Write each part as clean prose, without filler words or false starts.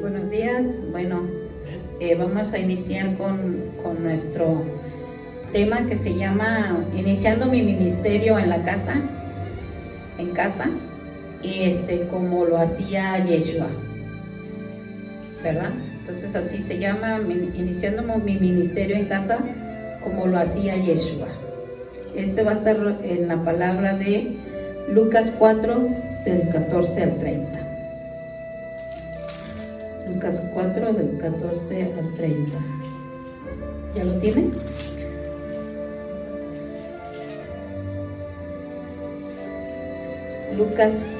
Buenos días. Bueno, vamos a iniciar con nuestro tema que se llama Iniciando mi ministerio en casa, y como lo hacía Yeshua, ¿verdad? Entonces así se llama, Iniciando mi ministerio en casa, como lo hacía Yeshua. Va a estar en la palabra de Lucas 4, del 14 al 30. Lucas 4, del 14 al 30. ¿Ya lo tiene? Lucas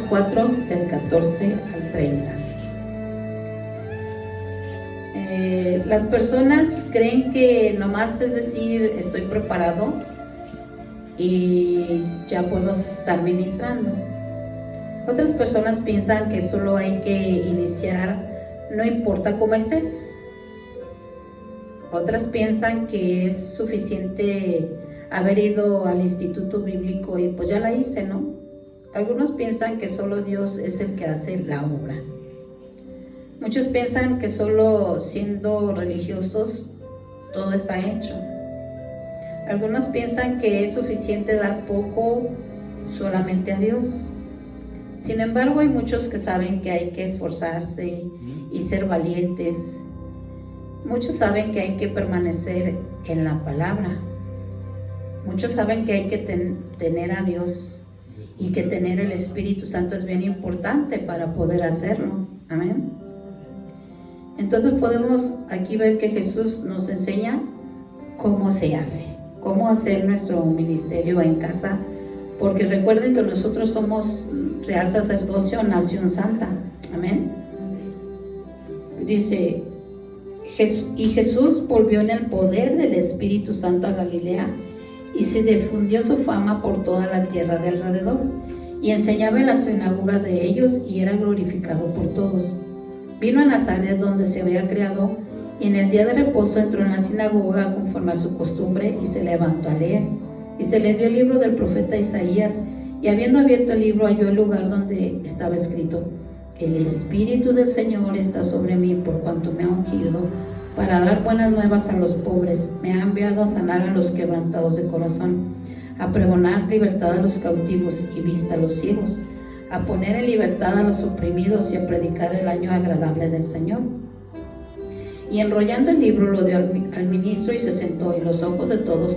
4, del 14 al 30. Las personas creen que nomás es decir, estoy preparado y ya puedo estar ministrando. Otras personas piensan que solo hay que iniciar, no importa cómo estés. Otras piensan que es suficiente haber ido al instituto bíblico y pues ya la hice, ¿no? Algunos piensan que solo Dios es el que hace la obra. Muchos piensan que solo siendo religiosos todo está hecho. Algunos piensan que es suficiente dar poco solamente a Dios. Sin embargo, hay muchos que saben que hay que esforzarse y ser valientes. Muchos saben que hay que permanecer en la palabra. Muchos saben que hay que tener a Dios y que tener el Espíritu Santo es bien importante para poder hacerlo. Amén. Entonces podemos aquí ver que Jesús nos enseña cómo se hace, cómo hacer nuestro ministerio en casa, porque recuerden que nosotros somos real sacerdocio, nación santa. Amén. Dice, y Jesús volvió en el poder del Espíritu Santo a Galilea, y se difundió su fama por toda la tierra de alrededor, y enseñaba en las sinagogas de ellos, y era glorificado por todos. Vino a Nazaret, donde se había criado, y en el día de reposo entró en la sinagoga conforme a su costumbre, y se levantó a leer. Y se le dio el libro del profeta Isaías, y habiendo abierto el libro halló el lugar donde estaba escrito: El Espíritu del Señor está sobre mí, por cuanto me ha ungido para dar buenas nuevas a los pobres, me ha enviado a sanar a los quebrantados de corazón, a pregonar libertad a los cautivos y vista a los ciegos, a poner en libertad a los oprimidos y a predicar el año agradable del Señor. Y enrollando el libro lo dio al ministro y se sentó, y los ojos de todos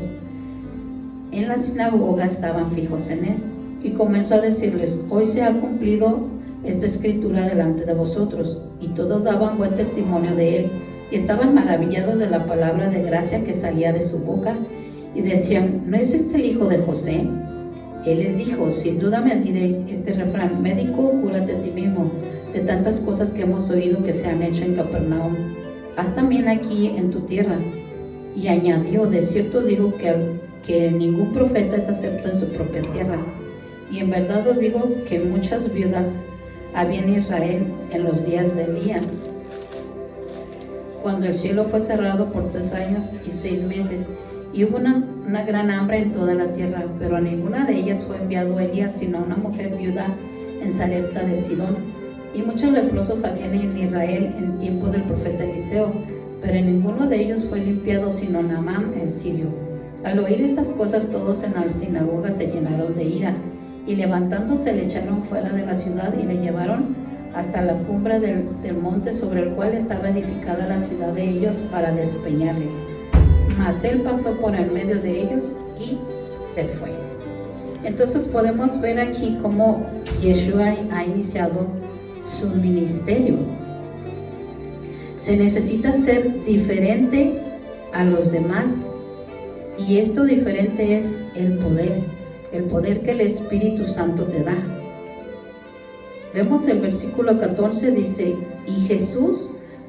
en la sinagoga estaban fijos en él. Y comenzó a decirles: hoy se ha cumplido esta escritura delante de vosotros. Y todos daban buen testimonio de él, y estaban maravillados de la palabra de gracia que salía de su boca, y decían: ¿no es este el hijo de José? Él les dijo: sin duda me diréis este refrán: médico, cúrate a ti mismo, de tantas cosas que hemos oído que se han hecho en Capernaum, haz también aquí en tu tierra. Y añadió: de cierto os digo que ningún profeta es acepto en su propia tierra. Y en verdad os digo que muchas viudas había en Israel en los días de Elías, cuando el cielo fue cerrado por 3 años y 6 meses, y hubo una gran hambre en toda la tierra, pero a ninguna de ellas fue enviado Elías, sino a una mujer viuda en Sarepta de Sidón. Y muchos leprosos habían en Israel en tiempo del profeta Eliseo, pero en ninguno de ellos fue limpiado, sino Naamán el sirio. Al oír estas cosas, todos en la sinagoga se llenaron de ira, y levantándose le echaron fuera de la ciudad y le llevaron hasta la cumbre del monte sobre el cual estaba edificada la ciudad de ellos, para despeñarle. Mas él pasó por el medio de ellos y se fue. Entonces podemos ver aquí cómo Yeshua ha iniciado su ministerio. Se necesita ser diferente a los demás, y esto diferente es el poder que el Espíritu Santo te da. Vemos el versículo 14, dice: y Jesús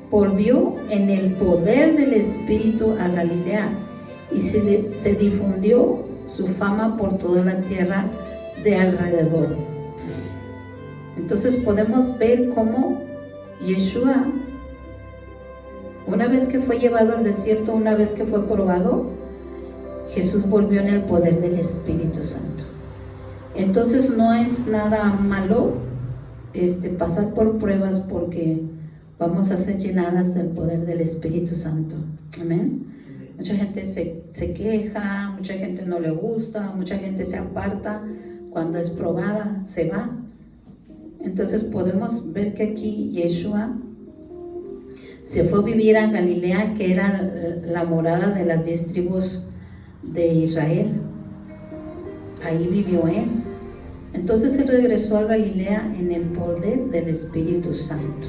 volvió en el poder del Espíritu a Galilea, y se difundió su fama por toda la tierra de alrededor. Entonces podemos ver cómo Yeshua, una vez que fue llevado al desierto, una vez que fue probado, Jesús volvió en el poder del Espíritu Santo. Entonces no es nada malo pasar por pruebas porque vamos a ser llenadas del poder del Espíritu Santo. Amén. Mucha gente se queja, mucha gente no le gusta, mucha gente se aparta. Cuando es probada, se va. Entonces podemos ver que aquí Yeshua se fue a vivir a Galilea, que era la morada de las 10 tribus de Israel. Ahí vivió él. Entonces él regresó a Galilea en el poder del Espíritu Santo.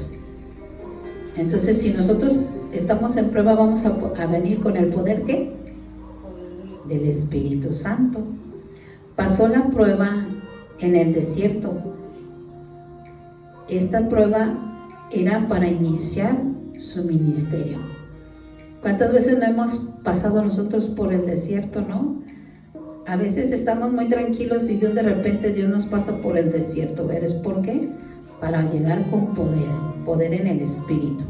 Entonces, si nosotros estamos en prueba, vamos a venir con el poder, ¿qué? Del Espíritu Santo. Pasó la prueba en el desierto. Esta prueba era para iniciar su ministerio. ¿Cuántas veces no hemos pasado nosotros por el desierto, no? A veces estamos muy tranquilos y de repente Dios nos pasa por el desierto. ¿Eres por qué? Para llegar con poder en el Espíritu.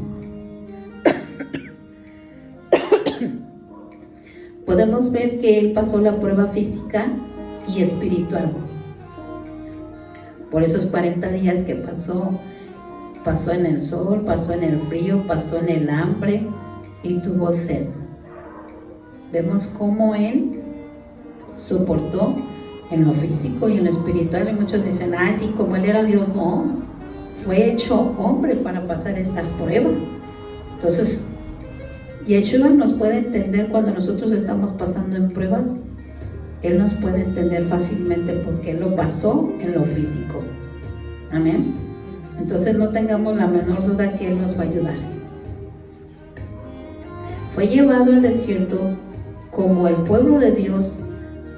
Podemos ver que él pasó la prueba física y espiritual. Por esos 40 días que pasó en el sol, pasó en el frío, pasó en el hambre y tuvo sed. Vemos cómo él soportó en lo físico y en lo espiritual, y muchos dicen, sí, como él era Dios. No, fue hecho hombre para pasar esta prueba. Entonces Yeshua nos puede entender cuando nosotros estamos pasando en pruebas. Él nos puede entender fácilmente porque él lo pasó en lo físico. Amén. Entonces no tengamos la menor duda que él nos va a ayudar. Fue llevado al desierto como el pueblo de Dios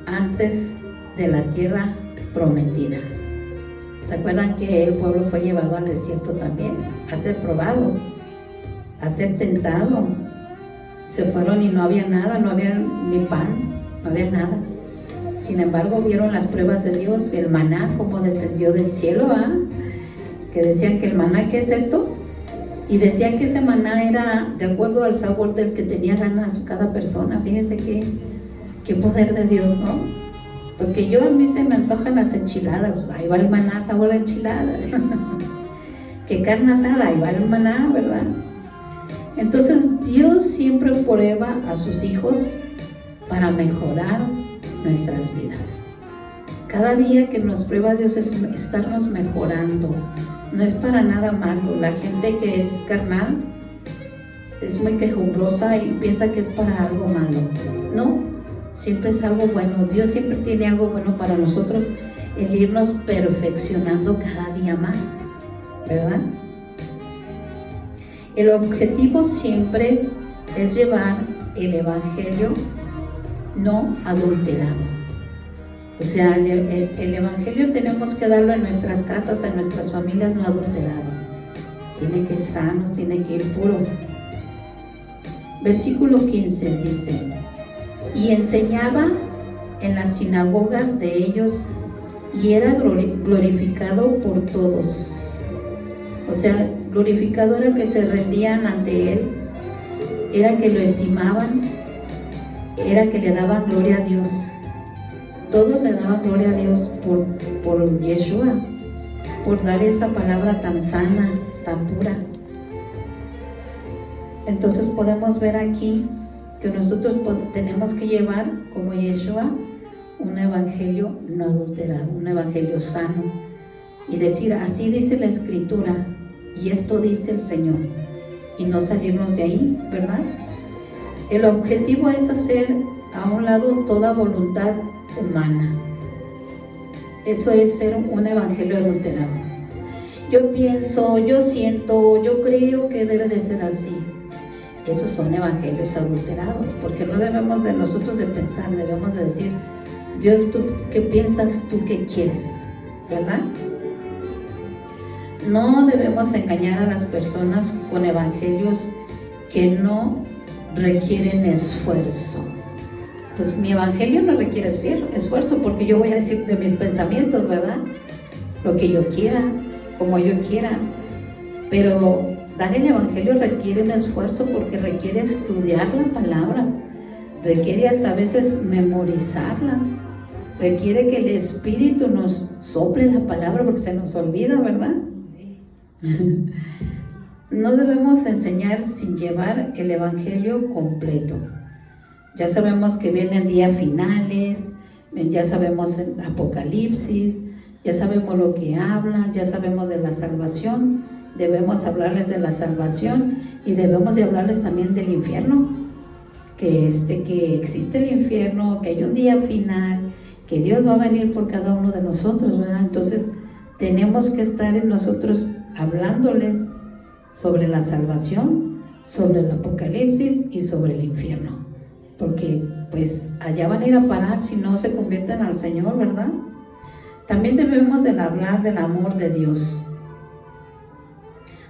antes de la tierra prometida. ¿Se acuerdan que el pueblo fue llevado al desierto también? A ser probado, a ser tentado. Se fueron y no había nada, no había ni pan, no había nada. Sin embargo, vieron las pruebas de Dios, el maná como descendió del cielo, que decían que el maná, ¿qué es esto? Y decían que ese maná era de acuerdo al sabor del que tenía ganas cada persona. Fíjense qué poder de Dios, ¿no? Pues que a mí se me antojan las enchiladas, ahí va el maná sabor a enchiladas. Que carne asada, ahí va el maná, ¿verdad? Entonces Dios siempre prueba a sus hijos para mejorar nuestras vidas. Cada día que nos prueba Dios es estarnos mejorando. No es para nada malo. La gente que es carnal es muy quejumbrosa y piensa que es para algo malo. No, siempre es algo bueno. Dios siempre tiene algo bueno para nosotros, el irnos perfeccionando cada día más, ¿verdad? El objetivo siempre es llevar el evangelio no adulterado. O sea, el evangelio tenemos que darlo en nuestras casas, en nuestras familias, no adulterado. Tiene que ir sanos, tiene que ir puro. Versículo 15 dice: y enseñaba en las sinagogas de ellos y era glorificado por todos. O sea, glorificado era que se rendían ante él, era que lo estimaban, era que le daban gloria a Dios. Todos le daban gloria a Dios por Yeshua, por dar esa palabra tan sana, tan pura. Entonces podemos ver aquí que nosotros tenemos que llevar como Yeshua un evangelio no adulterado, un evangelio sano, y decir, así dice la Escritura y esto dice el Señor, y no salirnos de ahí, ¿verdad? El objetivo es hacer a un lado toda voluntad humana. Eso es ser un evangelio adulterado. Yo pienso, yo siento, yo creo que debe de ser así. Esos son evangelios adulterados, porque no debemos de nosotros de pensar, debemos de decir, Dios, ¿tú qué piensas? ¿Tú qué quieres? ¿Verdad? No debemos engañar a las personas con evangelios que no requieren esfuerzo. Pues mi evangelio no requiere esfuerzo, porque yo voy a decir de mis pensamientos, ¿verdad? Lo que yo quiera, como yo quiera. Pero dar el evangelio requiere un esfuerzo, porque requiere estudiar la palabra, requiere hasta a veces memorizarla, requiere que el Espíritu nos sople la palabra, porque se nos olvida, ¿verdad? No debemos enseñar sin llevar el evangelio completo. Ya sabemos que vienen días finales, ya sabemos el Apocalipsis, ya sabemos lo que habla, ya sabemos de la salvación. Debemos hablarles de la salvación y debemos de hablarles también del infierno, que existe el infierno, que hay un día final, que Dios va a venir por cada uno de nosotros, ¿verdad? Entonces tenemos que estar en nosotros hablándoles sobre la salvación, sobre el Apocalipsis y sobre el infierno, porque pues allá van a ir a parar si no se convierten al Señor, ¿verdad? También debemos de hablar del amor de Dios.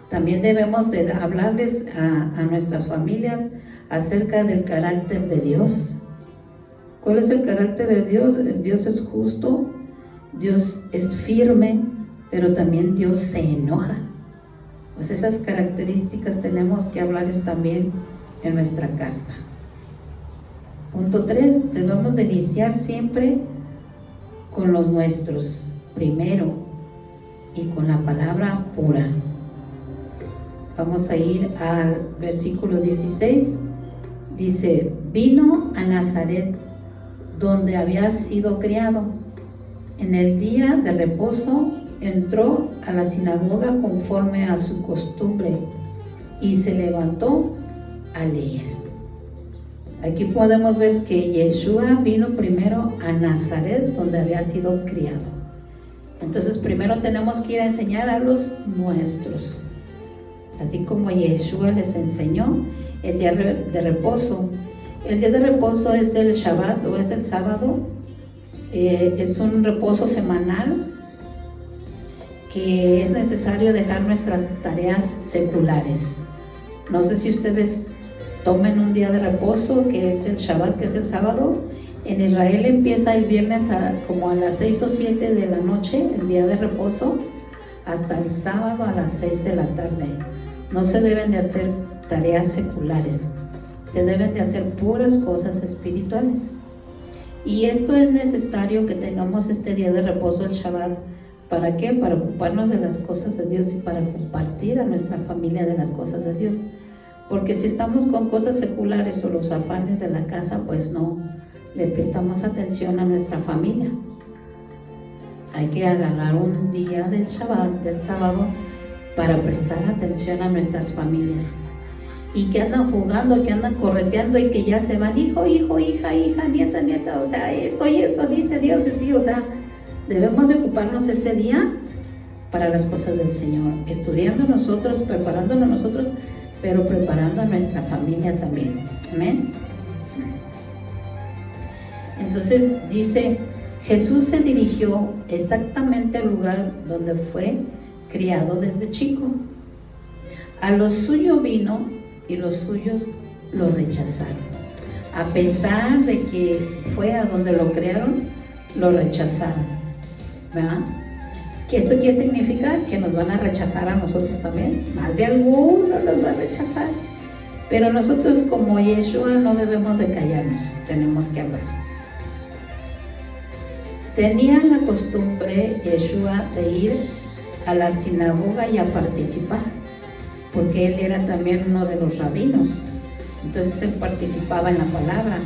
También debemos de hablarles a nuestras familias acerca del carácter de Dios. ¿Cuál es el carácter de Dios? Dios es justo, Dios es firme, pero también Dios se enoja. Pues esas características tenemos que hablarles también en nuestra casa. Punto 3, debemos de iniciar siempre con los nuestros, primero, y con la palabra pura. Vamos a ir al versículo 16. Dice, vino a Nazaret, donde había sido criado. En el día de reposo entró a la sinagoga conforme a su costumbre y se levantó a leer. Aquí podemos ver que Yeshua vino primero a Nazaret, donde había sido criado. Entonces primero tenemos que ir a enseñar a los nuestros, así como Yeshua les enseñó el día de reposo. El día de reposo es el Shabbat o es el sábado. Es un reposo semanal que es necesario dejar nuestras tareas seculares. No sé si ustedes tomen un día de reposo, que es el Shabbat, que es el sábado. En Israel empieza el viernes como a las 6 o 7 de la noche, el día de reposo, hasta el sábado a las 6 de la tarde. No se deben de hacer tareas seculares, se deben de hacer puras cosas espirituales. Y esto es necesario que tengamos este día de reposo, el Shabbat. ¿Para qué? Para ocuparnos de las cosas de Dios y para compartir a nuestra familia de las cosas de Dios. Porque si estamos con cosas seculares o los afanes de la casa, pues no le prestamos atención a nuestra familia. Hay que agarrar un día del Shabbat, del sábado, para prestar atención a nuestras familias. Y que andan jugando, que andan correteando y que ya se van, hijo, hija, nieta, o sea, esto dice Dios, sí, o sea, debemos de ocuparnos ese día para las cosas del Señor, estudiando nosotros, preparándonos nosotros, pero preparando a nuestra familia también. Amén. Entonces dice, Jesús se dirigió exactamente al lugar donde fue criado desde chico. A lo suyo vino y los suyos lo rechazaron. A pesar de que fue a donde lo crearon, lo rechazaron, ¿verdad? ¿Qué esto quiere significar? Que nos van a rechazar a nosotros también. Más de alguno nos va a rechazar. Pero nosotros como Yeshua no debemos de callarnos, tenemos que hablar. Tenía la costumbre Yeshua de ir a la sinagoga y a participar, porque él era también uno de los rabinos. Entonces él participaba en la palabra,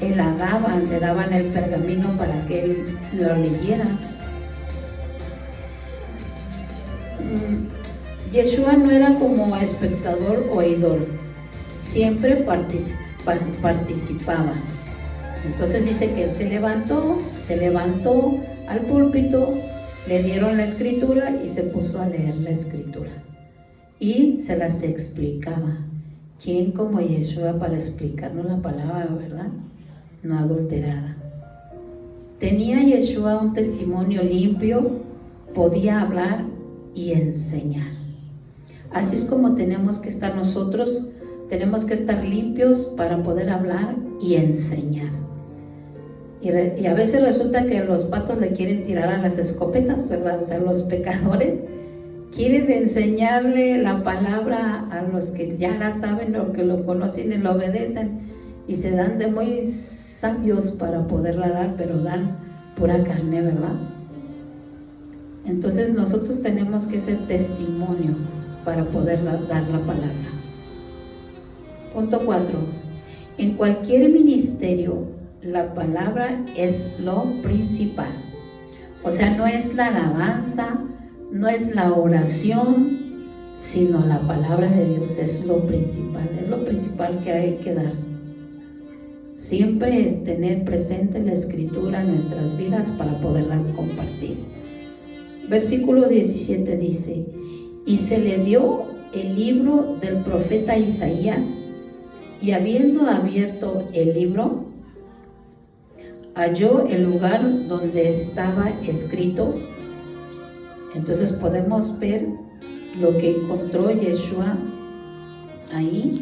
él la daba, le daban el pergamino para que él lo leyera. Yeshua no era como espectador o oidor, siempre participaba. Entonces dice que él se levantó al púlpito, le dieron la escritura y se puso a leer la escritura. Y se las explicaba. ¿Quién como Yeshua para explicarnos la palabra, verdad? No adulterada. Tenía Yeshua un testimonio limpio, podía hablar y enseñar. Así es como tenemos que estar nosotros, tenemos que estar limpios para poder hablar y enseñar. Y a veces resulta que los patos le quieren tirar a las escopetas, ¿verdad? O sea, los pecadores quieren enseñarle la palabra a los que ya la saben o que lo conocen y lo obedecen, y se dan de muy sabios para poderla dar, pero dan pura carne, ¿verdad? Entonces nosotros tenemos que ser testimonio para poder dar la palabra. Punto 4. En cualquier ministerio, la palabra es lo principal. O sea, no es la alabanza, no es la oración, sino la palabra de Dios es lo principal que hay que dar. Siempre es tener presente la Escritura en nuestras vidas para poderla compartir. Versículo 17 dice: y se le dio el libro del profeta Isaías, y habiendo abierto el libro, halló el lugar donde estaba escrito. Entonces podemos ver lo que encontró Yeshua ahí,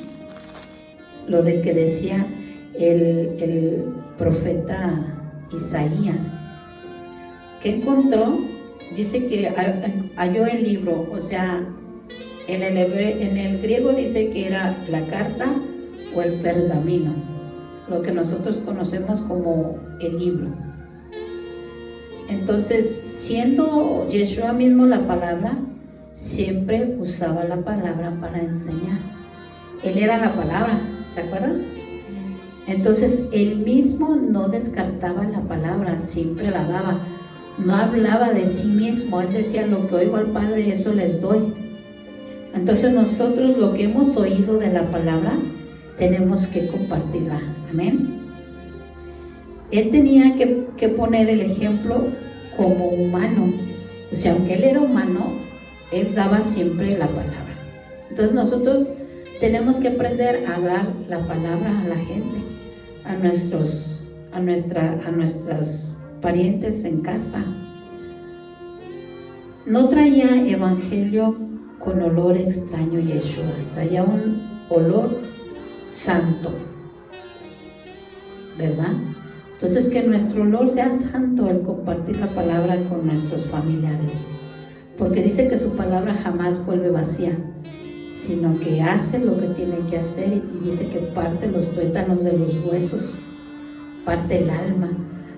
lo de que decía el profeta Isaías. ¿Qué encontró? Dice que halló el libro, o sea, en el griego dice que era la carta o el pergamino, lo que nosotros conocemos como el libro. Entonces, siendo Yeshua mismo la palabra, siempre usaba la palabra para enseñar. Él era la palabra, ¿se acuerdan? Entonces, él mismo no descartaba la palabra, siempre la daba. No hablaba de sí mismo, él decía: lo que oigo al Padre, eso les doy. Entonces nosotros lo que hemos oído de la palabra, tenemos que compartirla. Amén. Él tenía que poner el ejemplo como humano. O sea, aunque él era humano, él daba siempre la palabra. Entonces nosotros tenemos que aprender a dar la palabra a la gente, a nuestras parientes en casa. No traía evangelio con olor extraño Yeshua, traía un olor santo, ¿verdad? Entonces, que nuestro olor sea santo al compartir la palabra con nuestros familiares, porque dice que su palabra jamás vuelve vacía, sino que hace lo que tiene que hacer, y dice que parte los tuétanos de los huesos, parte el alma,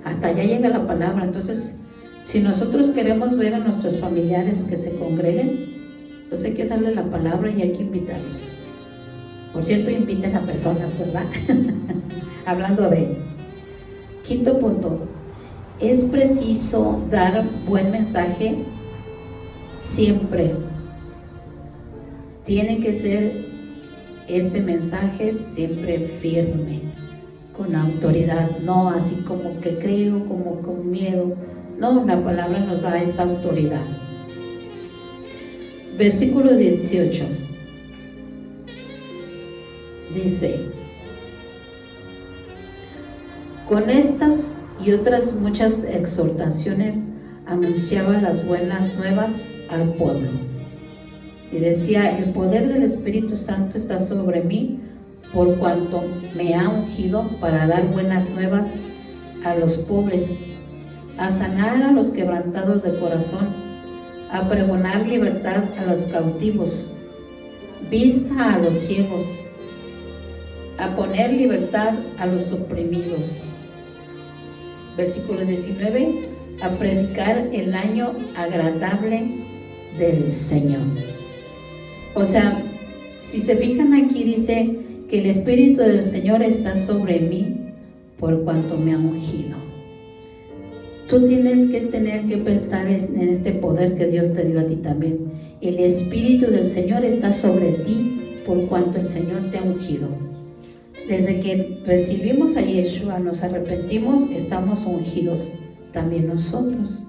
hasta allá llega la palabra. Entonces, si nosotros queremos ver a nuestros familiares que se congreguen, entonces hay que darle la palabra y hay que invitarlos. Por cierto, inviten a personas, ¿verdad? Hablando de... Quinto punto, es preciso dar buen mensaje siempre. Tiene que ser este mensaje siempre firme, con autoridad, no así como que creo, como con miedo. No, la palabra nos da esa autoridad. Versículo 18 dice: con estas y otras muchas exhortaciones anunciaba las buenas nuevas al pueblo. Y decía: el poder del Espíritu Santo está sobre mí, por cuanto me ha ungido para dar buenas nuevas a los pobres, a sanar a los quebrantados de corazón, a pregonar libertad a los cautivos, vista a los ciegos, a poner libertad a los oprimidos. Versículo 19, a predicar el año agradable del Señor. O sea, si se fijan aquí, dice que el Espíritu del Señor está sobre mí por cuanto me ha ungido. Tú tienes que tener que pensar en este poder que Dios te dio a ti también. El Espíritu del Señor está sobre ti por cuanto el Señor te ha ungido. Desde que recibimos a Yeshua, nos arrepentimos, estamos ungidos también nosotros.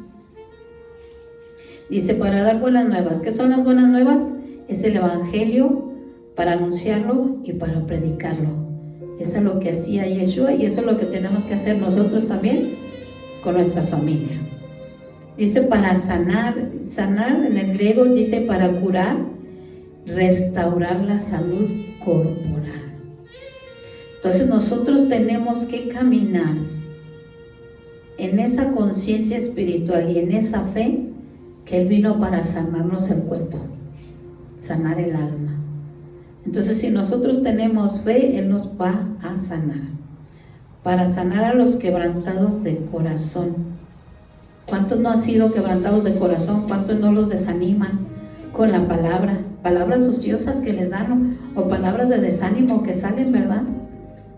Dice: para dar buenas nuevas. ¿Qué son las buenas nuevas? Es el Evangelio, para anunciarlo y para predicarlo. Eso es lo que hacía Yeshua, y eso es lo que tenemos que hacer nosotros también con nuestra familia. Dice para sanar en el griego dice para curar, restaurar la salud corporal. Entonces nosotros tenemos que caminar en esa conciencia espiritual y en esa fe que Él vino para sanarnos el cuerpo, sanar el alma. Entonces, si nosotros tenemos fe, Él nos va a sanar, para sanar a los quebrantados de corazón, ¿Cuántos no han sido quebrantados de corazón? ¿Cuántos no los desaniman con la palabra? Palabras ociosas que les dan o palabras de desánimo que salen, ¿verdad?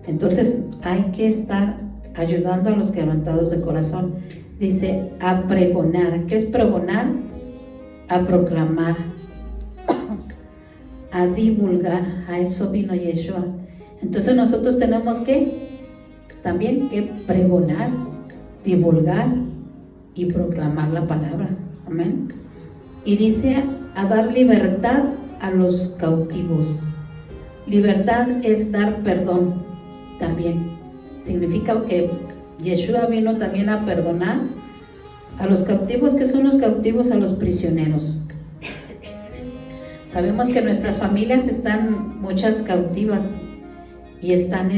Entonces hay que estar ayudando a los quebrantados de corazón. Dice, a pregonar. ¿Qué es pregonar? A proclamar, a divulgar. A eso vino Yeshua. Entonces nosotros tenemos que también que pregonar, divulgar y proclamar la palabra. Amén. Y dice, a dar libertad a los cautivos. Libertad es dar perdón también. Significa que Yeshua vino también a perdonar a los cautivos. ¿Qué son los cautivos? A los prisioneros. Sabemos que nuestras familias están muchas cautivas y están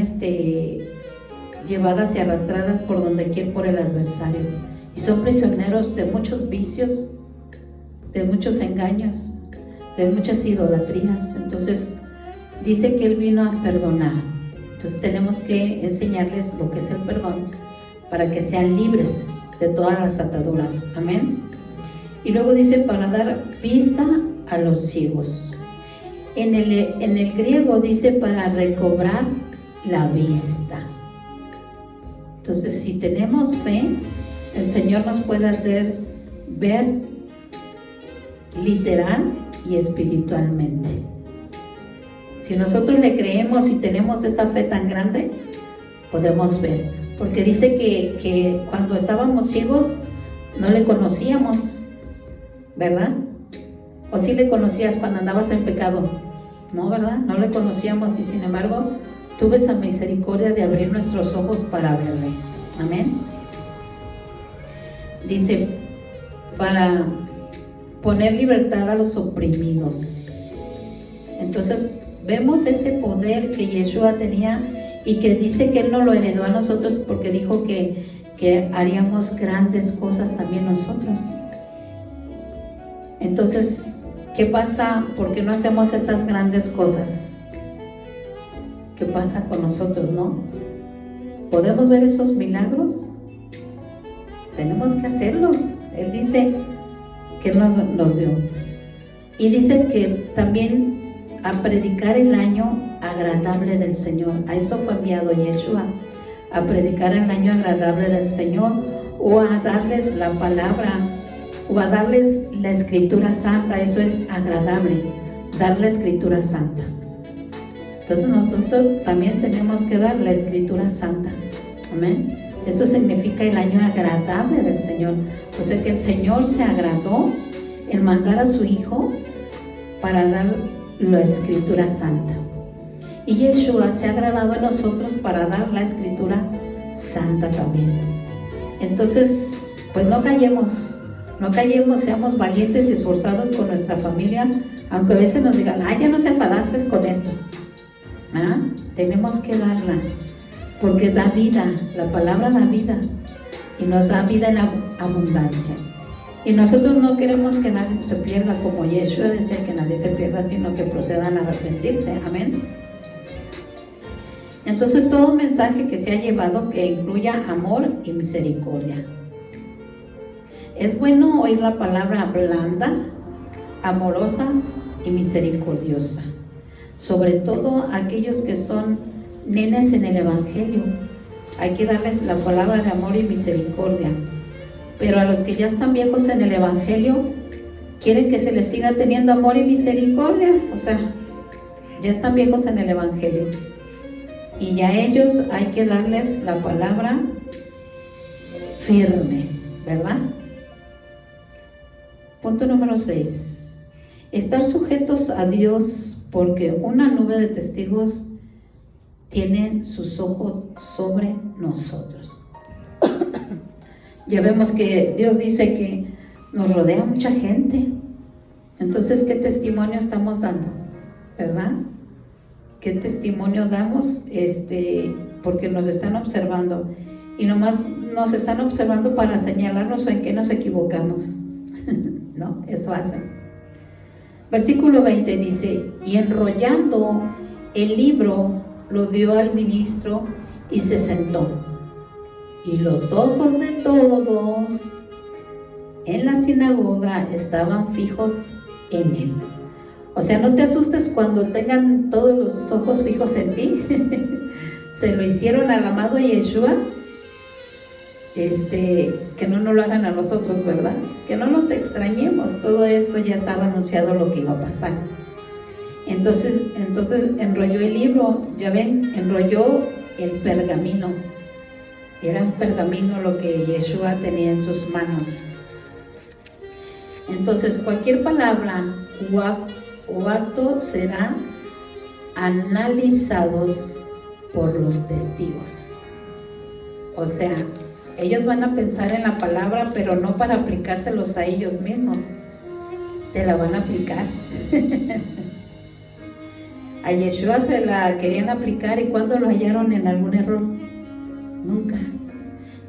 llevadas y arrastradas por donde quiera por el adversario, y son prisioneros de muchos vicios, de muchos engaños, de muchas idolatrías. Entonces dice que Él vino a perdonar. Entonces tenemos que enseñarles lo que es el perdón para que sean libres de todas las ataduras. Amén. Y luego dice, para dar vista a los ciegos. En el griego dice para recobrar la vista. Entonces, si tenemos fe, el Señor nos puede hacer ver literal y espiritualmente. Si nosotros le creemos y tenemos esa fe tan grande, podemos ver. Porque dice que cuando estábamos ciegos no le conocíamos, ¿verdad? ¿O sí le conocías cuando andabas en pecado? No, ¿verdad? No le conocíamos, y sin embargo tuve esa misericordia de abrir nuestros ojos para verle. Amén. Dice, para poner libertad a los oprimidos. Entonces vemos ese poder que Yeshua tenía, y que dice que Él nos lo heredó a nosotros, porque dijo que haríamos grandes cosas también nosotros. Entonces, ¿qué pasa? ¿Por qué no hacemos estas grandes cosas? ¿Qué pasa con nosotros, no? ¿Podemos ver esos milagros? Tenemos que hacerlos. Él dice que nos dio. Y dice que también a predicar el año agradable del Señor. A eso fue enviado Yeshua, a predicar el año agradable del Señor, o a darles la palabra, o a darles la escritura santa. Eso es agradable, dar la escritura santa. Entonces nosotros también tenemos que dar la escritura santa. Amén. Eso significa el año agradable del Señor. O sea que el Señor se agradó en mandar a su Hijo para dar la escritura santa. Y Yeshua se ha agradado en nosotros para dar la escritura santa también. Entonces, pues no callemos, seamos valientes y esforzados con nuestra familia, aunque a veces nos digan, ya no se enfadaste con esto. Tenemos que darla, porque da vida, la palabra da vida, y nos da vida en abundancia. Y nosotros no queremos que nadie se pierda, como Yeshua decía, que nadie se pierda, sino que procedan a arrepentirse. Amén. Entonces, todo mensaje que se ha llevado que incluya amor y misericordia. Es bueno oír la palabra blanda, amorosa y misericordiosa, sobre todo a aquellos que son nenes en el Evangelio. Hay que darles la palabra de amor y misericordia. Pero a los que ya están viejos en el Evangelio, quieren que se les siga teniendo amor y misericordia. O sea, ya están viejos en el Evangelio, y ya a ellos hay que darles la palabra firme, ¿verdad? Punto número 6. Estar sujetos a Dios, porque una nube de testigos tiene sus ojos sobre nosotros. Ya vemos que Dios dice que nos rodea mucha gente. Entonces, ¿qué testimonio estamos dando? ¿Verdad? ¿Qué testimonio damos? Porque nos están observando, y nomás nos están observando para señalarnos en qué nos equivocamos. ¿No? Eso hacen. Versículo 20 dice, y enrollando el libro lo dio al ministro y se sentó. Y los ojos de todos en la sinagoga estaban fijos en él. O sea, no te asustes cuando tengan todos los ojos fijos en ti. Se lo hicieron al amado Yeshua. Que no nos lo hagan a nosotros, ¿verdad? Que no nos extrañemos. Todo esto ya estaba anunciado lo que iba a pasar. Entonces enrolló el libro, ya ven, enrolló el pergamino. Era un pergamino lo que Yeshua tenía en sus manos. Entonces cualquier palabra o acto será analizados por los testigos. O sea, ellos van a pensar en la palabra, pero no para aplicárselos a ellos mismos. Te la van a aplicar. A Yeshua se la querían aplicar, y ¿cuándo lo hallaron en algún error? Nunca.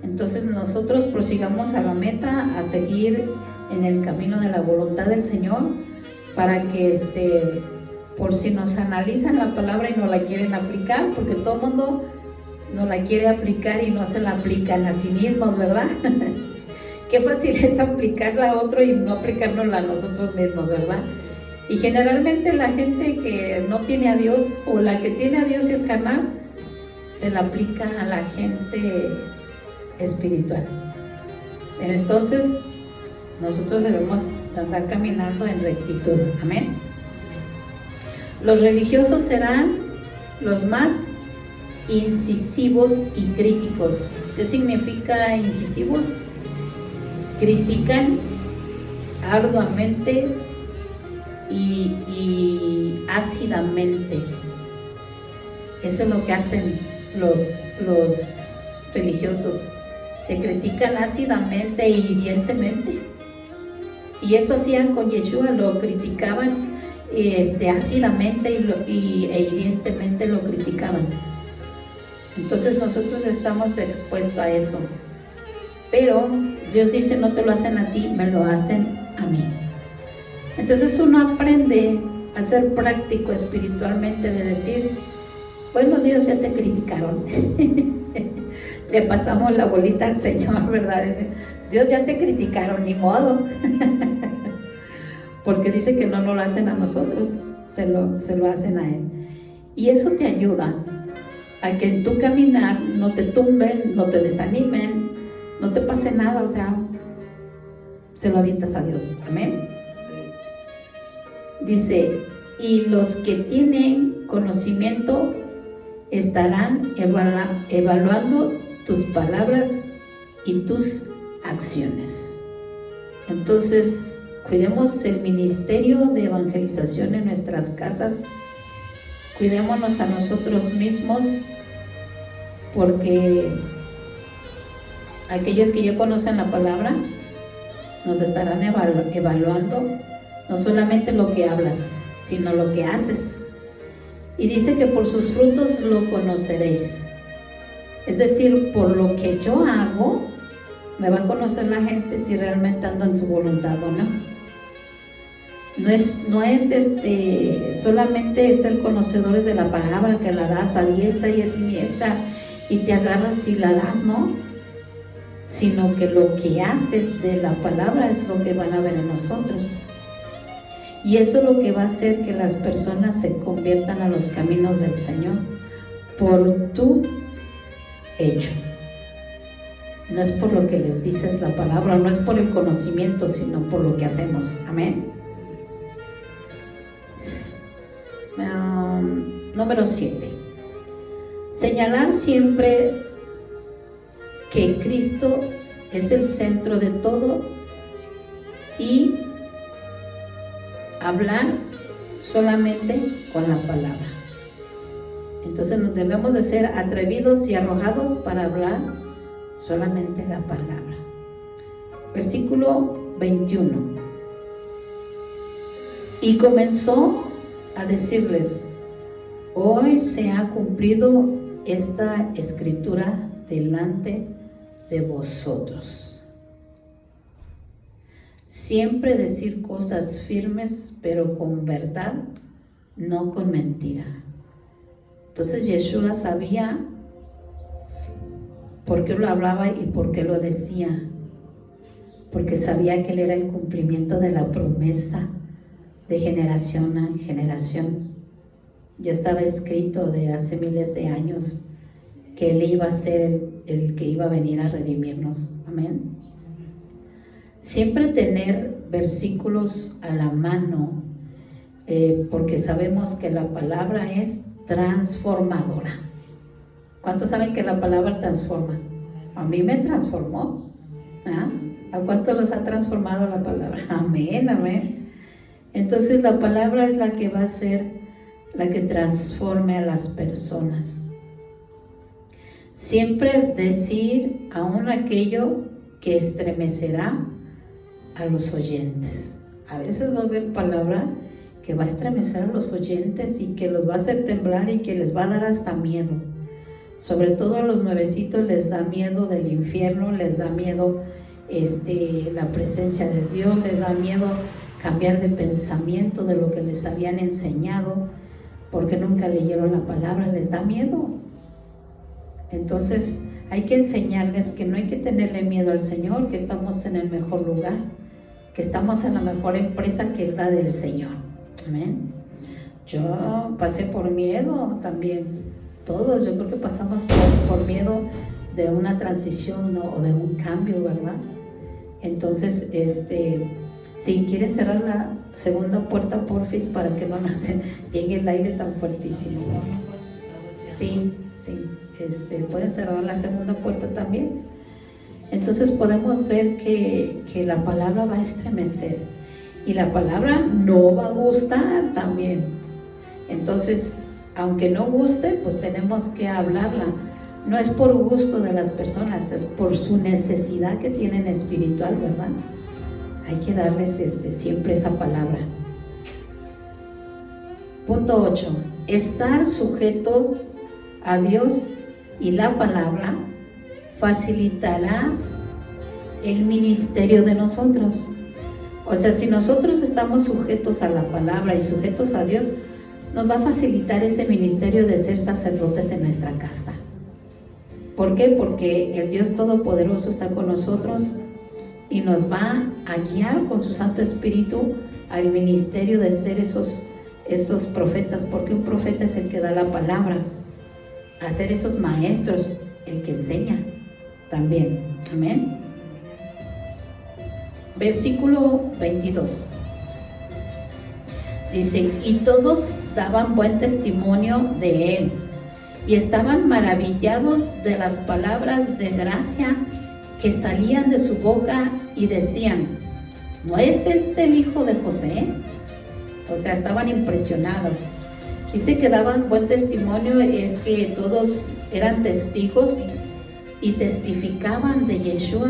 Entonces nosotros prosigamos a la meta, a seguir en el camino de la voluntad del Señor, para que por si nos analizan la palabra y no la quieren aplicar, porque todo el mundo no la quiere aplicar y no se la aplican a sí mismos, ¿verdad? Qué fácil es aplicarla a otro y no aplicárnosla a nosotros mismos, ¿verdad? Y generalmente la gente que no tiene a Dios, o la que tiene a Dios y es carnal, se la aplica a la gente espiritual. Pero entonces nosotros debemos andar caminando en rectitud. Amén. Los religiosos serán los más incisivos y críticos. ¿Qué significa incisivos? Critican arduamente y ácidamente. Eso es lo que hacen los religiosos. Te critican ácidamente e hirientemente. Y eso hacían con Yeshua, lo criticaban ácidamente e hirientemente lo criticaban. Entonces nosotros estamos expuestos a eso. Pero Dios dice, no te lo hacen a ti, me lo hacen a mí. Entonces uno aprende a ser práctico espiritualmente, de decir, bueno, Dios, ya te criticaron. Le pasamos la bolita al Señor, ¿verdad? Dice, Dios, ya te criticaron, ni modo. Porque dice que no nos lo hacen a nosotros, se lo hacen a Él. Y eso te ayuda a que en tu caminar no te tumben, no te desanimen, no te pase nada, o sea, se lo avientas a Dios. Amén. Dice, y los que tienen conocimiento estarán evaluando tus palabras y tus acciones. Entonces, cuidemos el ministerio de evangelización en nuestras casas, cuidémonos a nosotros mismos, porque aquellos que ya conocen la palabra nos estarán evaluando, no solamente lo que hablas, sino lo que haces. Y dice que por sus frutos lo conoceréis. Es decir, por lo que yo hago, me va a conocer la gente si realmente ando en su voluntad o no. No es solamente ser conocedores de la palabra, que la das a diestra y a siniestra y te agarras y la das, ¿no? Sino que lo que haces de la palabra es lo que van a ver en nosotros. Y eso es lo que va a hacer que las personas se conviertan a los caminos del Señor, por tu hecho. No es por lo que les dices la palabra, no es por el conocimiento, sino por lo que hacemos. Amén. Número 7. Señalar siempre que Cristo es el centro de todo y hablar solamente con la palabra. Entonces nos debemos de ser atrevidos y arrojados para hablar solamente la palabra. Versículo 21. Y comenzó a decirles, hoy se ha cumplido esta escritura delante de vosotros. Siempre decir cosas firmes, pero con verdad, no con mentira. Entonces Yeshua sabía por qué lo hablaba y por qué lo decía. porque sabía que Él era el cumplimiento de la promesa de generación a generación. Ya estaba escrito de hace miles de años que Él iba a ser el que iba a venir a redimirnos. Amén. Siempre tener versículos a la mano, porque sabemos que la palabra es transformadora. ¿Cuántos saben que la palabra transforma? A mí me transformó. ¿Ah? ¿A cuántos los ha transformado la palabra? Amén, amén. Entonces la palabra es la que va a ser la que transforme a las personas. Siempre decir aún aquello que estremecerá a los oyentes. A veces va a haber palabra que va a estremecer a los oyentes y que los va a hacer temblar y que les va a dar hasta miedo. Sobre todo a los nuevecitos les da miedo del infierno, les da miedo la presencia de Dios, les da miedo cambiar de pensamiento de lo que les habían enseñado, porque nunca leyeron la palabra, les da miedo. Entonces hay que enseñarles que no hay que tenerle miedo al Señor, que estamos en el mejor lugar, que estamos en la mejor empresa, que es la del Señor. Amén. Yo pasé por miedo también, todos, yo creo que pasamos por miedo de una transición, ¿no? O de un cambio, ¿verdad? Entonces, si quieren cerrar la segunda puerta, porfis, para que no nos llegue el aire tan fuertísimo. Sí, pueden cerrar la segunda puerta también. Entonces podemos ver que la palabra va a estremecer y la palabra no va a gustar también. Entonces, aunque no guste, pues tenemos que hablarla. No es por gusto de las personas, es por su necesidad que tienen espiritual, ¿verdad? Hay que darles siempre esa palabra. Punto 8. Estar sujeto a Dios y la palabra facilitará el ministerio de nosotros. O sea, si nosotros estamos sujetos a la palabra y sujetos a Dios, nos va a facilitar ese ministerio de ser sacerdotes en nuestra casa. ¿Por qué? Porque el Dios Todopoderoso está con nosotros y nos va a guiar con su Santo Espíritu al ministerio de ser esos profetas, porque un profeta es el que da la palabra, a ser esos maestros, el que enseña también. Amén. Versículo 22 dice: y todos daban buen testimonio de él y estaban maravillados de las palabras de gracia que salían de su boca, y decían: ¿no es este el hijo de José? O sea, estaban impresionados. Dice que daban buen testimonio, es que todos eran testigos y testificaban de Yeshua,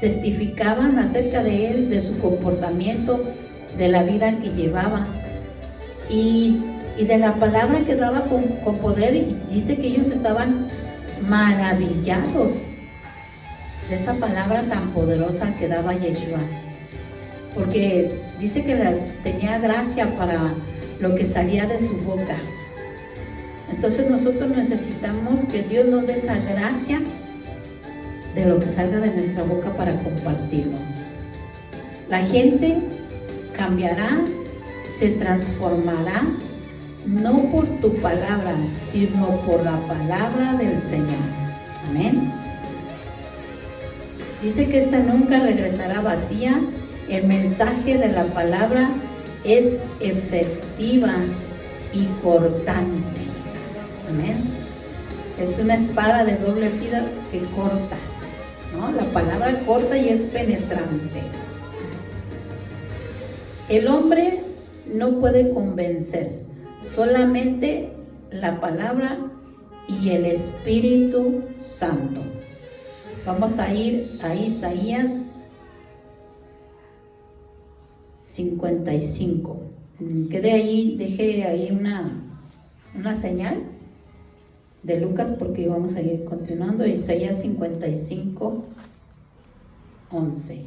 testificaban acerca de él, de su comportamiento, de la vida que llevaba y de la palabra que daba con poder. Y dice que ellos estaban maravillados de esa palabra tan poderosa que daba Yeshua, porque dice que tenía gracia para lo que salía de su boca. Entonces nosotros necesitamos que Dios nos dé esa gracia de lo que salga de nuestra boca para compartirlo. La gente cambiará, se transformará, no por tu palabra, sino por la palabra del Señor. Amén. Dice que esta nunca regresará vacía. El mensaje de la palabra es efectiva y cortante. Amén. Es una espada de doble filo que corta, ¿no? La palabra corta y es penetrante. El hombre no puede convencer, solamente la palabra y el Espíritu Santo. Vamos a ir a Isaías 55. Quede ahí, deje ahí una señal de Lucas, porque vamos a ir continuando. Isaías 55, 11.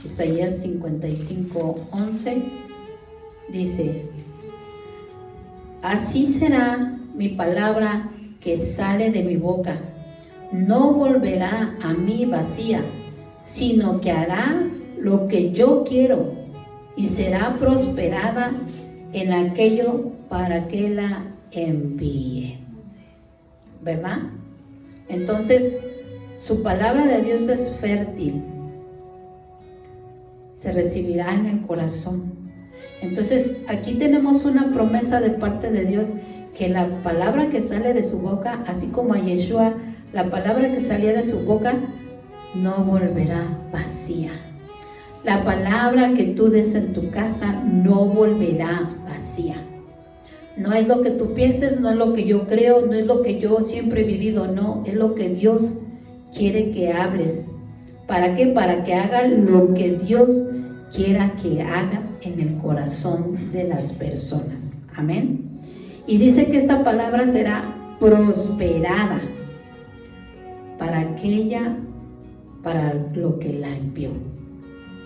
Isaías 55, 11 dice: así será mi palabra que sale de mi boca no volverá a mí vacía, sino que hará lo que yo quiero y será prosperada en aquello para que la envíe. ¿Verdad? Entonces, su palabra de Dios es fértil. Se recibirá en el corazón. Entonces, aquí tenemos una promesa de parte de Dios, que la palabra que sale de su boca, así como a Yeshua, la palabra que salía de su boca no volverá vacía. La palabra que tú des en tu casa no volverá vacía. No es lo que tú pienses, no es lo que yo creo, no es lo que yo siempre he vivido, no, es lo que Dios quiere que hables. ¿Para qué? Para que haga lo que Dios quiera que haga en el corazón de las personas. Amén. Y dice que esta palabra será prosperada para lo que la envió.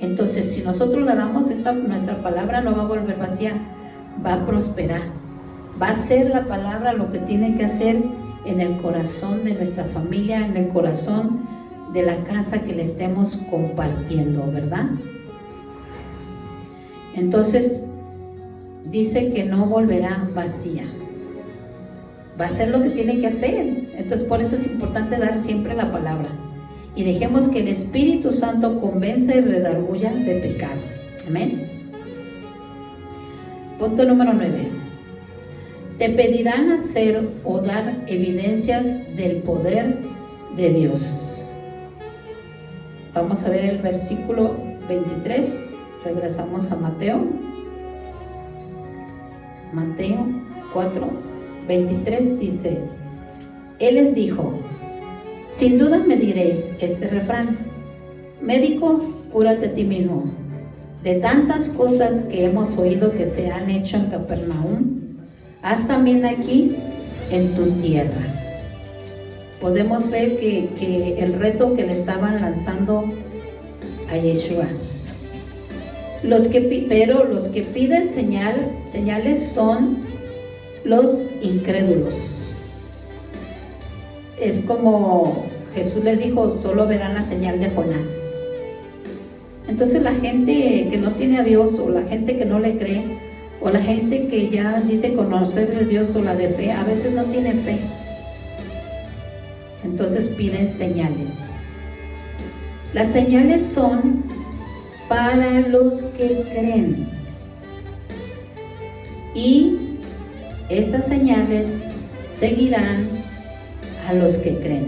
Entonces, si nosotros le damos nuestra palabra, no va a volver vacía, va a prosperar. Va a ser la palabra lo que tiene que hacer en el corazón de nuestra familia, en el corazón de la casa que le estemos compartiendo, ¿verdad? Entonces, dice que no volverá vacía. Va a hacer lo que tiene que hacer. Entonces, por eso es importante dar siempre la palabra. Y dejemos que el Espíritu Santo convenza y redarguya de pecado. Amén. Punto número 9. Te pedirán hacer o dar evidencias del poder de Dios. Vamos a ver el versículo 23. Regresamos a Mateo 4:23 dice: Él les dijo: sin duda me diréis este refrán: médico, cúrate a ti mismo. De tantas cosas que hemos oído que se han hecho en Capernaum, haz también aquí en tu tierra. Podemos ver que el reto que le estaban lanzando a Yeshua. Pero los que piden señales son los incrédulos. Es como Jesús les dijo: solo verán la señal de Jonás. Entonces la gente que no tiene a Dios, o la gente que no le cree, o la gente que ya dice conocer de Dios o la de fe, a veces no tiene fe. Entonces piden señales. Las señales son para los que creen. Y estas señales seguirán a los que creen.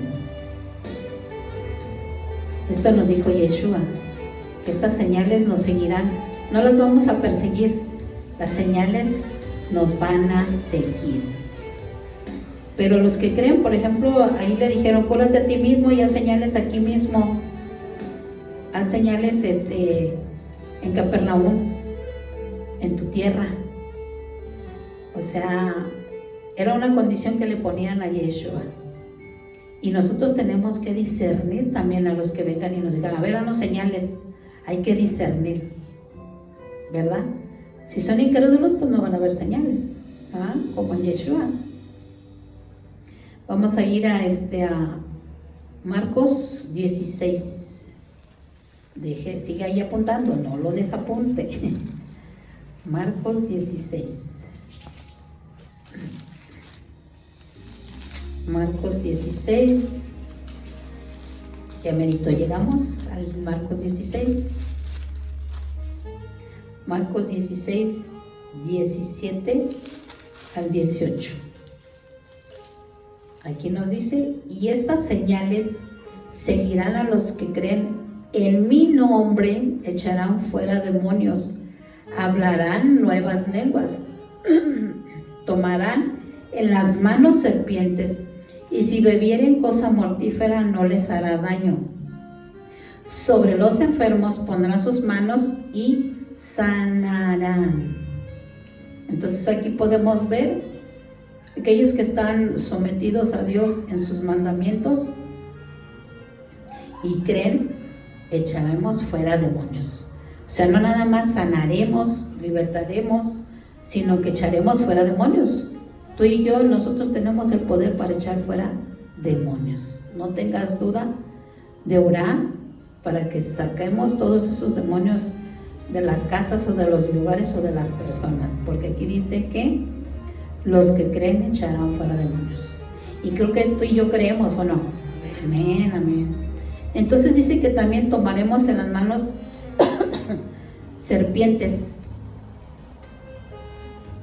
Esto nos dijo Yeshua, que estas señales nos seguirán. No las vamos a perseguir, las señales nos van a seguir. Pero los que creen, por ejemplo, ahí le dijeron: cúrate a ti mismo y haz señales aquí mismo. Haz señales en Capernaum, en tu tierra. O sea, era una condición que le ponían a Yeshua. Y nosotros tenemos que discernir también a los que vengan y nos digan: a ver, danos señales. Hay que discernir, ¿verdad? Si son incrédulos, pues no van a haber señales, ¿ah? Como en Yeshua. Vamos a ir a Marcos 16. Sigue ahí apuntando, no lo desapunte. Marcos 16. Marcos 16. Ya merito llegamos al Marcos 16. Marcos 16, 17 al 18. Aquí nos dice: y estas señales seguirán a los que creen. En mi nombre echarán fuera demonios, hablarán nuevas lenguas, tomarán en las manos serpientes, y si bebieren cosa mortífera no les hará daño. Sobre los enfermos pondrán sus manos y sanarán. Entonces aquí podemos ver aquellos que están sometidos a Dios en sus mandamientos y creen, echaremos fuera demonios. O sea, no nada más sanaremos, libertaremos, sino que echaremos fuera demonios. Tú y yo, nosotros tenemos el poder para echar fuera demonios. No tengas duda de orar para que saquemos todos esos demonios de las casas o de los lugares o de las personas, porque aquí dice que los que creen echarán fuera demonios. Y creo que tú y yo creemos, ¿o no? Amén, amén. Entonces dice que también tomaremos en las manos serpientes,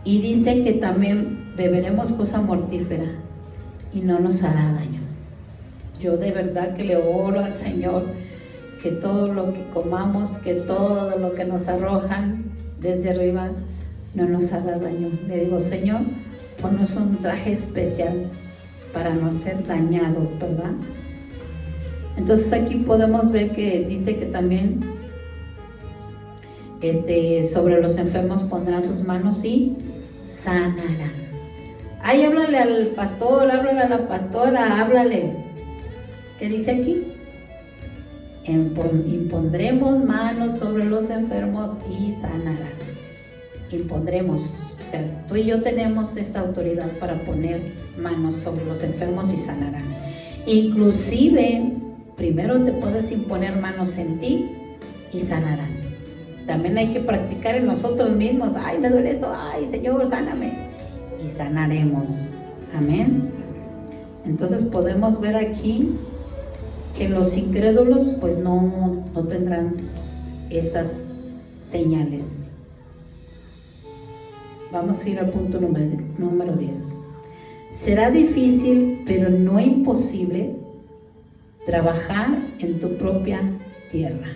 y dice que también beberemos cosa mortífera y no nos hará daño. Yo de verdad que le oro al Señor que todo lo que comamos, que todo lo que nos arrojan desde arriba no nos haga daño. Le digo, Señor, ponnos un traje especial para no ser dañados, ¿verdad? Entonces aquí podemos ver que dice que también sobre los enfermos pondrán sus manos y sanarán. Ay, háblale al pastor, háblale a la pastora, háblale. ¿Qué dice aquí? Impondremos manos sobre los enfermos y sanarán. Impondremos, o sea, tú y yo tenemos esa autoridad para poner manos sobre los enfermos y sanarán. Inclusive, primero te puedes imponer manos en ti y sanarás. También hay que practicar en nosotros mismos. Ay, me duele esto, ay, Señor, sáname. Y sanaremos. Amén. Entonces podemos ver aquí que los incrédulos pues no tendrán esas señales. Vamos a ir al punto número 10. Será difícil, pero no imposible, trabajar en tu propia tierra.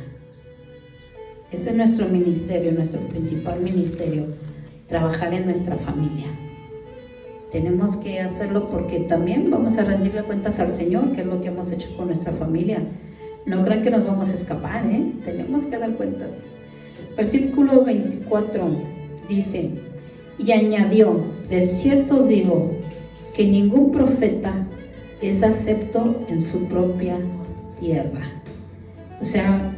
Ese es nuestro ministerio, nuestro principal ministerio, trabajar en nuestra familia. Tenemos que hacerlo porque también vamos a rendirle cuentas al Señor, que es lo que hemos hecho con nuestra familia. No crean que nos vamos a escapar, tenemos que dar cuentas. Versículo 24 dice, y añadió, de cierto os digo, que ningún profeta es acepto en su propia tierra. O sea,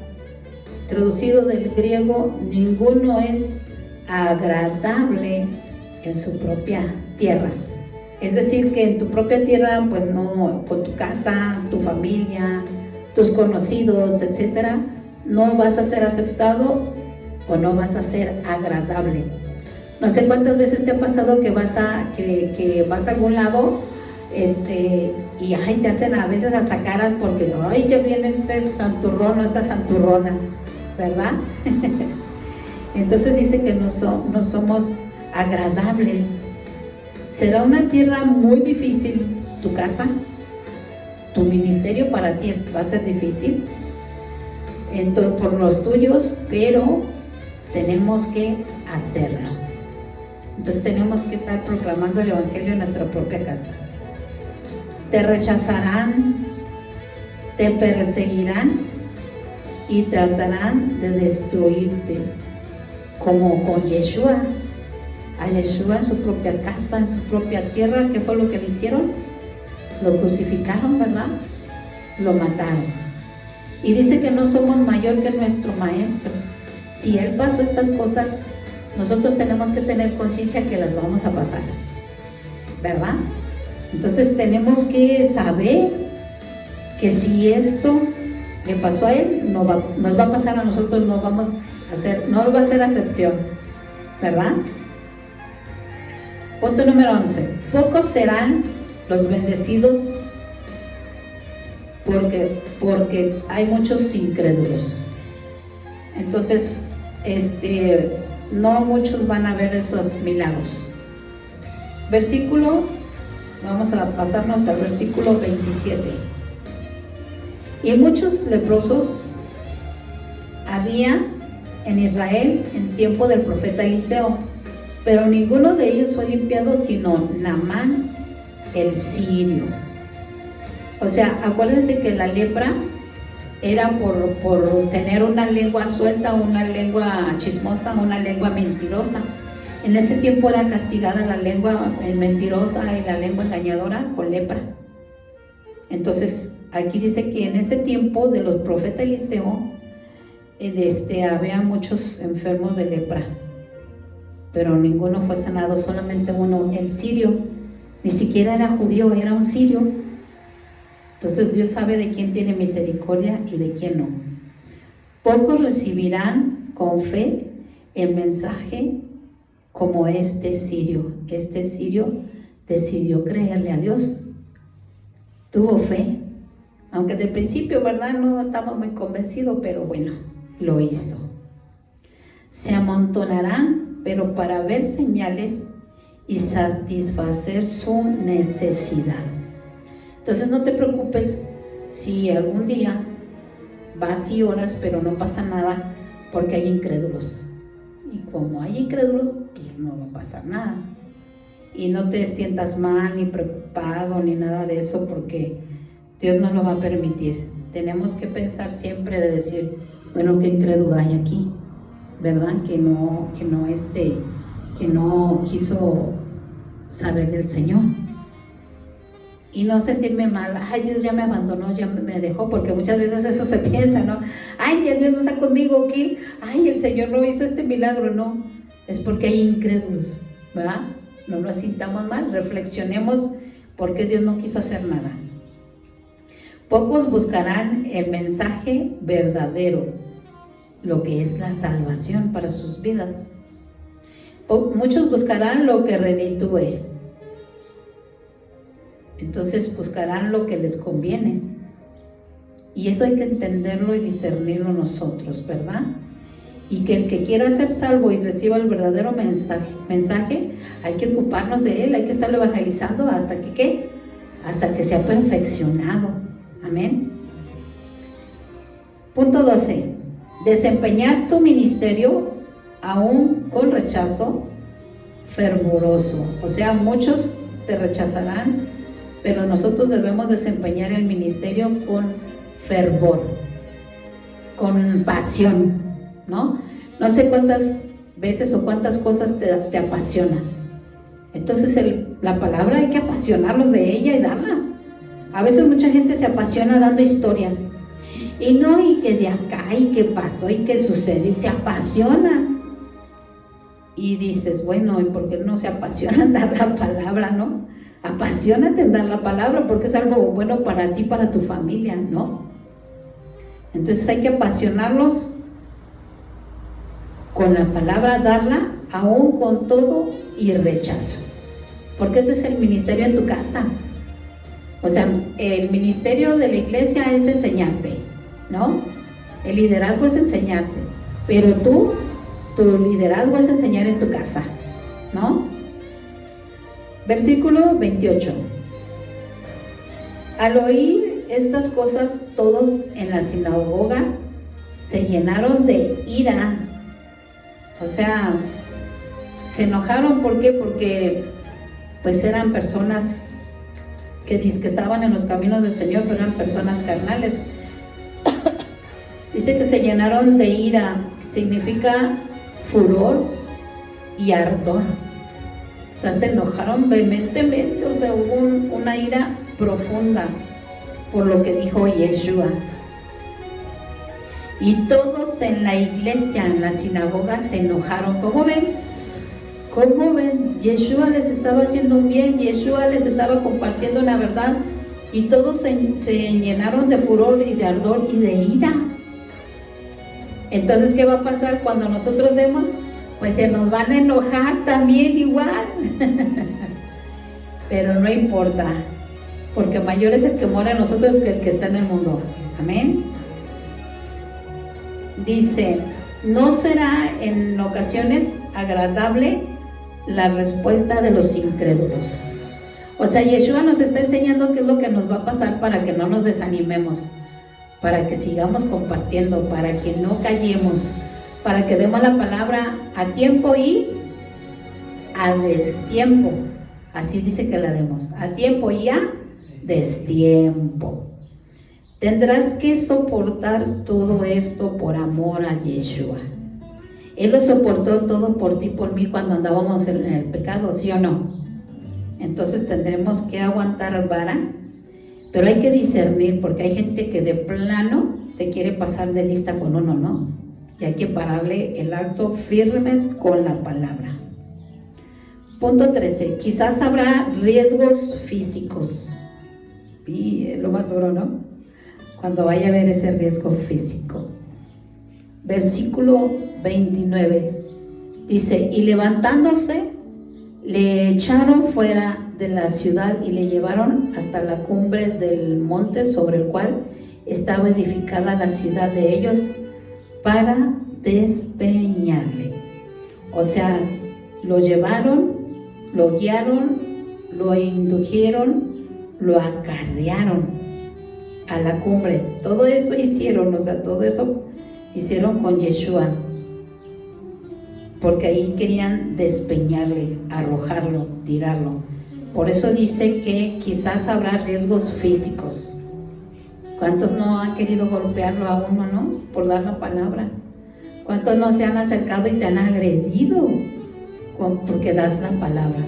traducido del griego, ninguno es agradable en su propia tierra. Es decir, que en tu propia tierra, pues no, con tu casa, tu familia, tus conocidos, etcétera, no vas a ser aceptado o no vas a ser agradable. No sé cuántas veces te ha pasado que vas a algún lado, y ay, te hacen a veces hasta caras porque, ay, ya viene este santurrón o esta santurrona, ¿verdad? Entonces dice que no somos agradables. Será una tierra muy difícil tu casa, tu ministerio para ti va a ser difícil por los tuyos, pero tenemos que hacerlo. Entonces tenemos que estar proclamando el evangelio en nuestra propia casa. Te rechazarán, te perseguirán y tratarán de destruirte, como con Yeshua. A Yeshua en su propia casa, en su propia tierra, ¿qué fue lo que le hicieron? Lo crucificaron, ¿verdad? Lo mataron. Y dice que no somos mayor que nuestro maestro. Si él pasó estas cosas, nosotros tenemos que tener conciencia que las vamos a pasar, ¿verdad? Entonces tenemos que saber que si esto le pasó a él, nos va a pasar a nosotros, no va a ser excepción, ¿verdad? Punto número 11. Pocos serán los bendecidos porque hay muchos incrédulos. Entonces, no muchos van a ver esos milagros. Vamos a pasarnos al versículo 27. Y muchos leprosos había en Israel en tiempo del profeta Eliseo, pero ninguno de ellos fue limpiado sino Naamán el sirio. O sea, acuérdense que la lepra era por tener una lengua suelta, una lengua chismosa, una lengua mentirosa. En ese tiempo era castigada la lengua mentirosa y la lengua engañadora con lepra. Entonces, aquí dice que en ese tiempo de los profetas Eliseo, había muchos enfermos de lepra, pero ninguno fue sanado, solamente uno, el sirio. Ni siquiera era judío, era un sirio. Entonces Dios sabe de quién tiene misericordia y de quién no. Pocos recibirán con fe el mensaje como este sirio. Este sirio decidió creerle a Dios. Tuvo fe. Aunque de principio, ¿verdad? No estaba muy convencido, pero bueno, lo hizo. Se amontonarán, pero para ver señales y satisfacer su necesidad. Entonces no te preocupes si algún día vas y oras, pero no pasa nada, porque hay incrédulos. Y como hay incrédulos, pues no va a pasar nada. Y no te sientas mal, ni preocupado, ni nada de eso, porque Dios no lo va a permitir. Tenemos que pensar siempre de decir, bueno, ¿qué incrédulo hay aquí? ¿Verdad? Que no quiso saber del Señor. Y no sentirme mal, ay, Dios ya me abandonó, ya me dejó, porque muchas veces eso se piensa, ¿no? Ay, ya Dios no está conmigo, ¿qué? Ay, el Señor no hizo este milagro, no. Es porque hay incrédulos, ¿verdad? No nos sintamos mal, reflexionemos por qué Dios no quiso hacer nada. Pocos buscarán el mensaje verdadero, lo que es la salvación para sus vidas. Muchos buscarán lo que reditúe. Entonces buscarán lo que les conviene. Y eso hay que entenderlo y discernirlo nosotros, ¿verdad? Y que el que quiera ser salvo y reciba el verdadero mensaje, hay que ocuparnos de él, hay que estarlo evangelizando hasta que ¿qué? Hasta que sea perfeccionado. Amén. Punto 12. Desempeñar tu ministerio aún con rechazo fervoroso. O sea, muchos te rechazarán, pero nosotros debemos desempeñar el ministerio con fervor, con pasión, ¿no? No sé cuántas veces o cuántas cosas te apasionas. Entonces la palabra hay que apasionarnos de ella y darla. A veces mucha gente se apasiona dando historias. Y no, y que de acá, y que pasó, y que sucedió, y se apasiona. Y dices, bueno, ¿y por qué no se apasiona en dar la palabra, no? Apasionate en dar la palabra, porque es algo bueno para ti, para tu familia, ¿no? Entonces hay que apasionarnos con la palabra, darla, aún con todo y rechazo. Porque ese es el ministerio en tu casa. O sea, el ministerio de la iglesia es enseñarte, ¿no? El liderazgo es enseñarte, pero tu liderazgo es enseñar en tu casa, ¿no? Versículo 28. Al oír estas cosas, todos en la sinagoga se llenaron de ira. O sea, se enojaron. ¿Por qué? Porque pues eran personas que estaban en los caminos del Señor, pero eran personas carnales. Dice que se llenaron de ira, significa furor y ardor. O sea, se enojaron vehementemente, o sea, hubo una ira profunda por lo que dijo Yeshua. Y todos en la iglesia, en la sinagoga, se enojaron. ¿Cómo ven? ¿Cómo ven? Yeshua les estaba haciendo un bien, Yeshua les estaba compartiendo una verdad, y todos se llenaron de furor y de ardor y de ira. Entonces, ¿qué va a pasar cuando nosotros demos? Pues se nos van a enojar también igual. Pero no importa, porque mayor es el que mora en nosotros que el que está en el mundo. Amén. Dice, no será en ocasiones agradable la respuesta de los incrédulos. O sea, Yeshua nos está enseñando qué es lo que nos va a pasar para que no nos desanimemos, para que sigamos compartiendo, para que no callemos, para que demos la palabra a tiempo y a destiempo. Así dice que la demos, a tiempo y a destiempo. Tendrás que soportar todo esto por amor a Yeshua. Él lo soportó todo por ti, por mí, cuando andábamos en el pecado, ¿sí o no? Entonces tendremos que aguantar vara, pero hay que discernir, porque hay gente que de plano se quiere pasar de lista con uno, ¿no? Y hay que pararle el alto firmes con la palabra. Punto 13. Quizás habrá riesgos físicos. Y es lo más duro, ¿no? Cuando vaya a haber ese riesgo físico. Versículo 29. Dice, y levantándose, le echaron fuera de la ciudad y le llevaron hasta la cumbre del monte sobre el cual estaba edificada la ciudad de ellos para despeñarle. O sea, lo llevaron, lo guiaron, lo indujeron, lo acarrearon a la cumbre. Todo eso hicieron, o sea, todo eso hicieron con Yeshua, porque ahí querían despeñarle, arrojarlo, tirarlo. Por eso dice que quizás habrá riesgos físicos. ¿Cuántos no han querido golpearlo a uno, no? Por dar la palabra. ¿Cuántos no se han acercado y te han agredido porque das la palabra?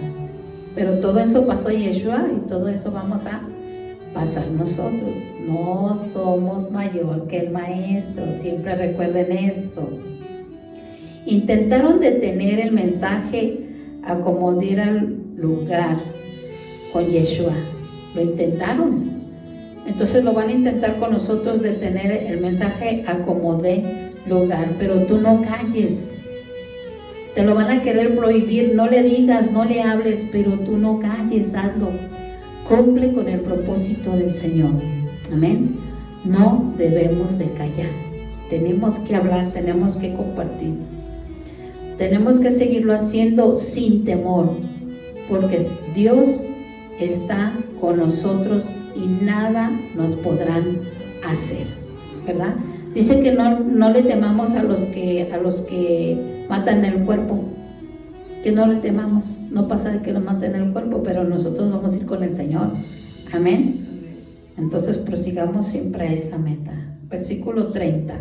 Pero todo eso pasó Yeshua y todo eso vamos a pasar nosotros. No somos mayor que el Maestro, siempre recuerden eso. Intentaron detener el mensaje, acomodar al lugar con Yeshua. Lo intentaron. Entonces lo van a intentar con nosotros, detener el mensaje, acomodé lugar, pero tú no calles. Te lo van a querer prohibir, no le digas, no le hables, pero tú no calles, hazlo. Cumple con el propósito del Señor. Amén. No debemos de callar. Tenemos que hablar, tenemos que compartir. Tenemos que seguirlo haciendo sin temor, porque Dios está con nosotros y nada nos podrán hacer, ¿verdad? Dice que no le temamos a los que matan el cuerpo, que no le temamos. No pasa de que nos maten el cuerpo, pero nosotros vamos a ir con el Señor. Amén. Entonces prosigamos siempre a esa meta. Versículo 30.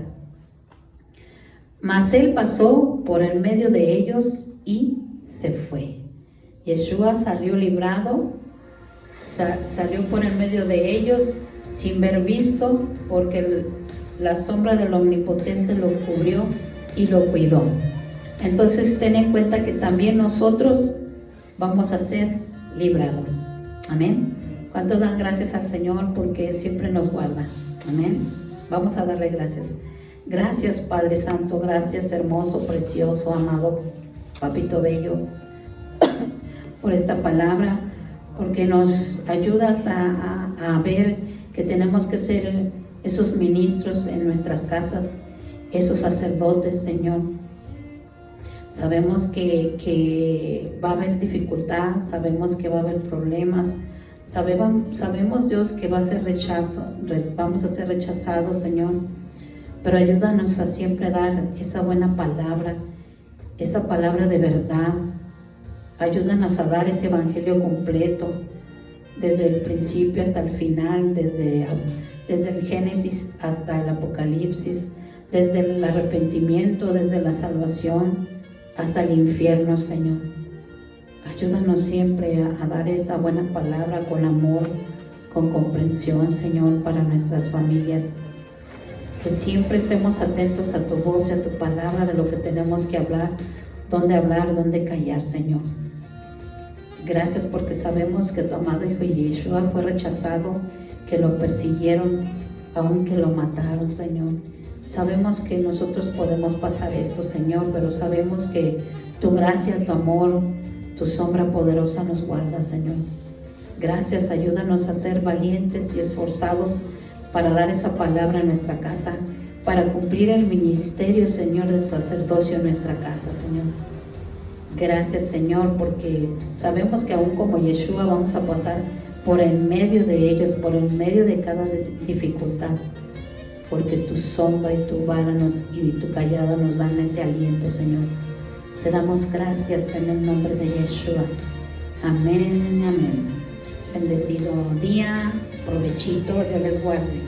Mas él pasó por el medio de ellos y se fue. Yeshua salió librado, salió por el medio de ellos sin ver visto, porque la sombra del Omnipotente lo cubrió y lo cuidó. Entonces ten en cuenta que también nosotros vamos a ser librados. Amén. ¿Cuántos dan gracias al Señor porque Él siempre nos guarda? Amén. Vamos a darle gracias. Gracias, Padre Santo, gracias, hermoso, precioso, amado Papito Bello, por esta palabra, porque nos ayudas a ver que tenemos que ser esos ministros en nuestras casas, esos sacerdotes, Señor. Sabemos que va a haber dificultad, sabemos que va a haber problemas, sabemos, Dios, que va a ser rechazo, vamos a ser rechazados, Señor. Pero ayúdanos a siempre dar esa buena palabra, esa palabra de verdad. Ayúdanos a dar ese evangelio completo, desde el principio hasta el final, desde el Génesis hasta el Apocalipsis, desde el arrepentimiento, desde la salvación hasta el infierno, Señor. Ayúdanos siempre a dar esa buena palabra con amor, con comprensión, Señor, para nuestras familias. Que siempre estemos atentos a tu voz y a tu palabra, de lo que tenemos que hablar, dónde callar, Señor. Gracias porque sabemos que tu amado Hijo Yeshua fue rechazado, que lo persiguieron, aunque lo mataron, Señor. Sabemos que nosotros podemos pasar esto, Señor, pero sabemos que tu gracia, tu amor, tu sombra poderosa nos guarda, Señor. Gracias, ayúdanos a ser valientes y esforzados para dar esa palabra en nuestra casa, para cumplir el ministerio, Señor, del sacerdocio en nuestra casa, Señor. Gracias, Señor, porque sabemos que aún como Yeshua vamos a pasar por en medio de ellos, por en medio de cada dificultad, porque tu sombra y tu vara y tu callado nos dan ese aliento, Señor. Te damos gracias en el nombre de Yeshua. Amén, amén. Bendecido día, provechito, Dios les guarde.